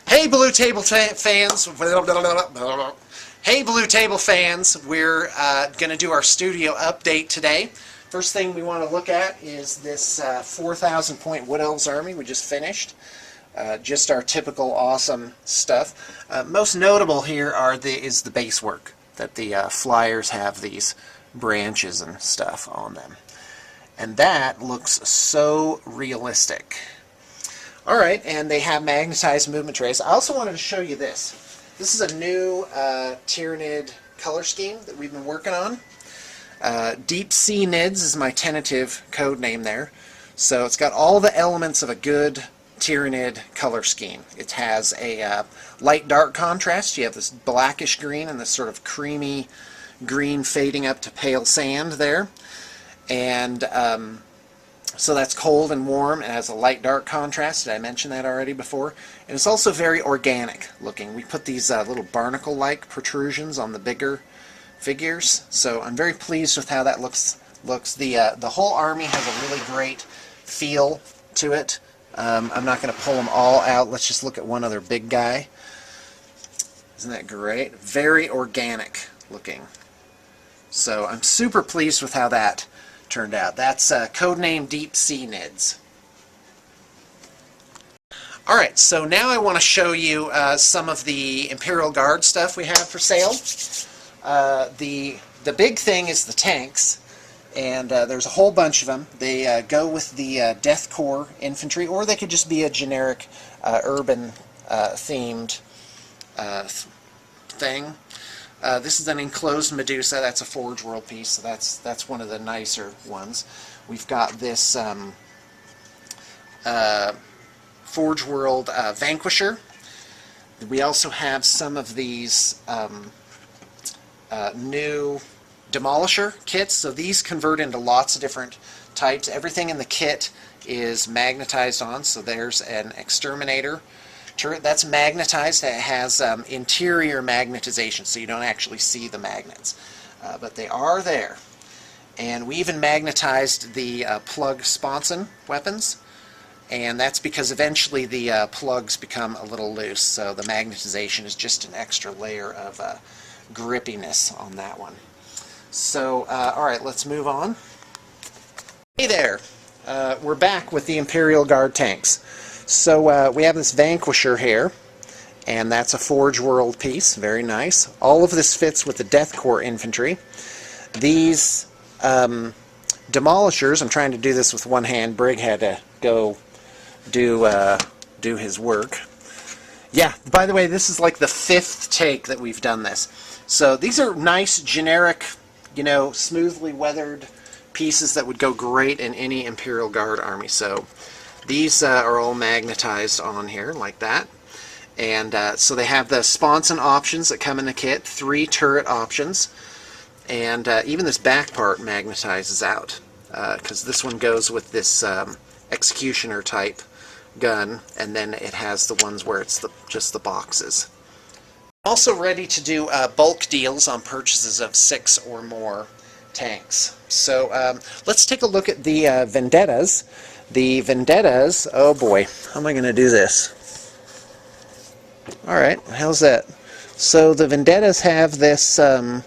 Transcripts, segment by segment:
Hey Blue Table fans! Hey Blue Table fans! We're going to do our studio update today. First thing we want to look at is this 4,000 point Wood Elves army we just finished. Just our typical awesome stuff. Most notable here is the base work, that the flyers have these branches and stuff on them. And that looks so realistic. Alright, and they have magnetized movement trays. I also wanted to show you this. This is a new Tyranid color scheme that we've been working on. Deep Sea Nids is my tentative code name there. So it's got all the elements of a good Tyranid color scheme. It has a light-dark contrast. You have this blackish green and this sort of creamy green fading up to pale sand there. And so that's cold and warm. It has a light-dark contrast. Did I mention that already before? And it's also very organic looking. We put these little barnacle-like protrusions on the bigger figures. So I'm very pleased with how that looks. The whole army has a really great feel to it. I'm not going to pull them all out. Let's just look at one other big guy. Isn't that great? Very organic looking. So I'm super pleased with how that turned out. That's codename Deep Sea Nids. Alright, so now I want to show you some of the Imperial Guard stuff we have for sale. The big thing is the tanks, and there's a whole bunch of them. They go with the Death Corps infantry, or they could just be a generic urban themed thing. This is an enclosed Medusa. That's a Forge World piece, so that's one of the nicer ones. We've got this Forge World Vanquisher. We also have some of these new Demolisher kits. So these convert into lots of different types. Everything in the kit is magnetized on. So there's an Exterminator turret that's magnetized. It has interior magnetization, so you don't actually see the magnets, but they are there. And we even magnetized the plug sponson weapons, and that's because eventually the plugs become a little loose, so the magnetization is just an extra layer of grippiness on that one. So alright, let's move on. Hey there, we're back with the Imperial Guard tanks. So we have this Vanquisher here, and that's a Forge World piece. Very nice. All of this fits with the Death Corps infantry. These Demolishers, I'm trying to do this with one hand. Brig had to go do his work. Yeah, by the way, this is like the 5th take that we've done this. So these are nice, generic, you know, smoothly weathered pieces that would go great in any Imperial Guard army. So these are all magnetized on here like that, and so they have the sponson options that come in the kit, 3 turret options, and even this back part magnetizes out, because this one goes with this executioner type gun, and then it has the ones where it's just the boxes. Also ready to do bulk deals on purchases of 6 or more tanks. So let's take a look at the Vendettas. The Vendettas, oh boy, how am I going to do this? Alright, how's that? So the Vendettas have this, the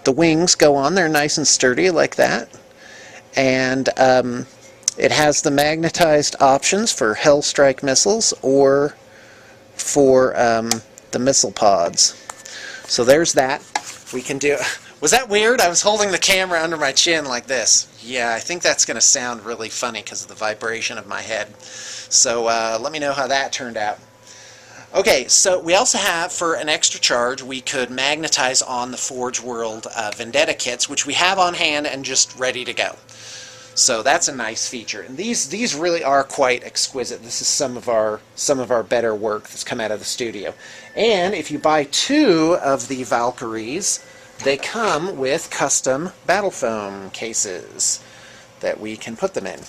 wings go on, they're nice and sturdy like that. And it has the magnetized options for Hellstrike missiles or for the missile pods. So there's that. We can do... Was that weird? I was holding the camera under my chin like this. Yeah, I think that's going to sound really funny because of the vibration of my head. So let me know how that turned out. Okay, so we also have, for an extra charge, we could magnetize on the Forge World Vendetta kits, which we have on hand and just ready to go. So that's a nice feature. And these really are quite exquisite. This is some of our better work that's come out of the studio. And if you buy 2 of the Valkyries, they come with custom battle foam cases that we can put them in.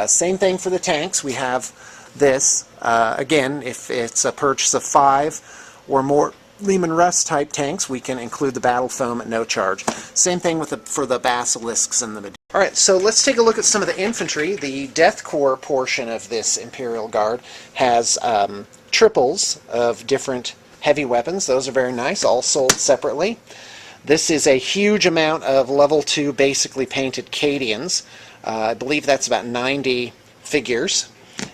Same thing for the tanks. We have this. Again, if it's a purchase of 5 or more Lehman Russ type tanks, we can include the battle foam at no charge. Same thing with for the basilisks and the Alright, so let's take a look at some of the infantry. The Death Corps portion of this Imperial Guard has triples of different heavy weapons. Those are very nice, all sold separately. This is a huge amount of level 2 basically painted Cadians. I believe that's about 90 figures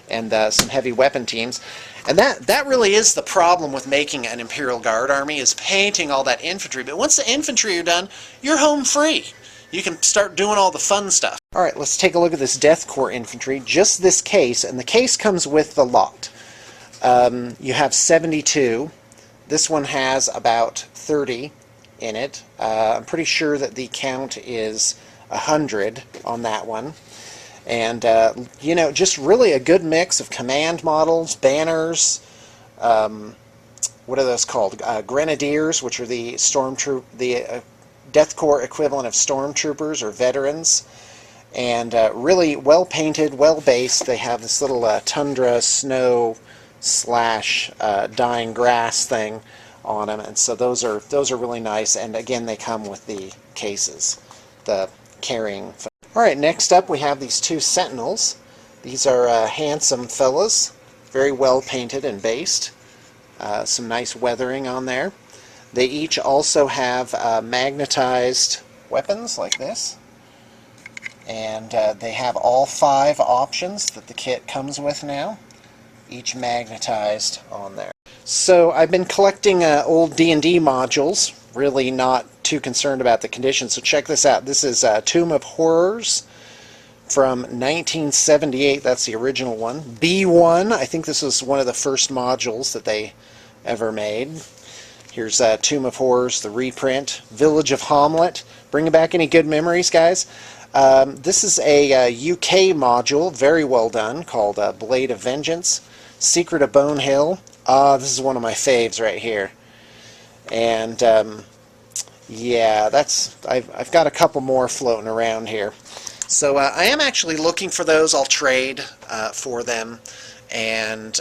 and some heavy weapon teams. And that really is the problem with making an Imperial Guard army, is painting all that infantry. But once the infantry are done, you're home free. You can start doing all the fun stuff. Alright, let's take a look at this Death Corps infantry. Just this case, and the case comes with the lot. You have 72. This one has about 30 in it. I'm pretty sure that the count is 100 on that one. And, you know, just really a good mix of command models, banners, what are those called? Grenadiers, which are the Death Corps equivalent of stormtroopers or veterans, and really well painted, well based. They have this little tundra snow slash dying grass thing on them, and so those are really nice. And again, they come with the cases, the carrying. All right, next up we have these two Sentinels. These are handsome fellas, very well painted and based. Some nice weathering on there. They each also have magnetized weapons like this, and they have all 5 options that the kit comes with now, each magnetized on there. So I've been collecting old D&D modules, really not too concerned about the condition, so check this out. This is Tomb of Horrors from 1978, that's the original one. B1, I think this was one of the first modules that they ever made. Here's Tomb of Horrors, the reprint. Village of Hamlet. Bringing back any good memories, guys? This is a UK module, very well done, called Blade of Vengeance. Secret of Bone Hill. This is one of my faves right here. And yeah, I've got a couple more floating around here. So I am actually looking for those. I'll trade for them. And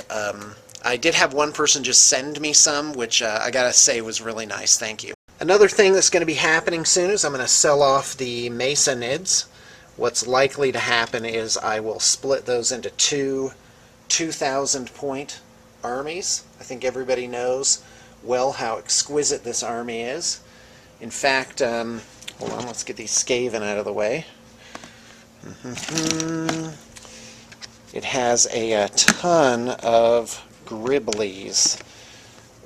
I did have one person just send me some, which I gotta say was really nice. Thank you. Another thing that's going to be happening soon is I'm going to sell off the Mesa Needs. What's likely to happen is I will split those into 2,000 point armies. I think everybody knows well how exquisite this army is. In fact, hold on, let's get these Skaven out of the way. It has a ton of Gribblies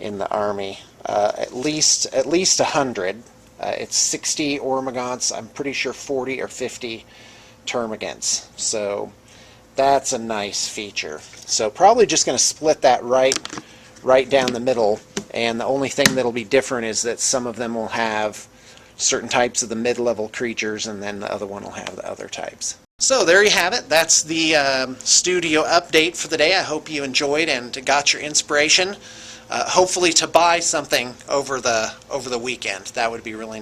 in the army, at least 100. It's 60 Ormagants, I'm pretty sure 40 or 50 Termagants. So that's a nice feature. So probably just going to split that right down the middle, and the only thing that'll be different is that some of them will have certain types of the mid-level creatures, and then the other one will have the other types. So there you have it. That's the studio update for the day. I hope you enjoyed and got your inspiration. Hopefully to buy something over the weekend. That would be really nice.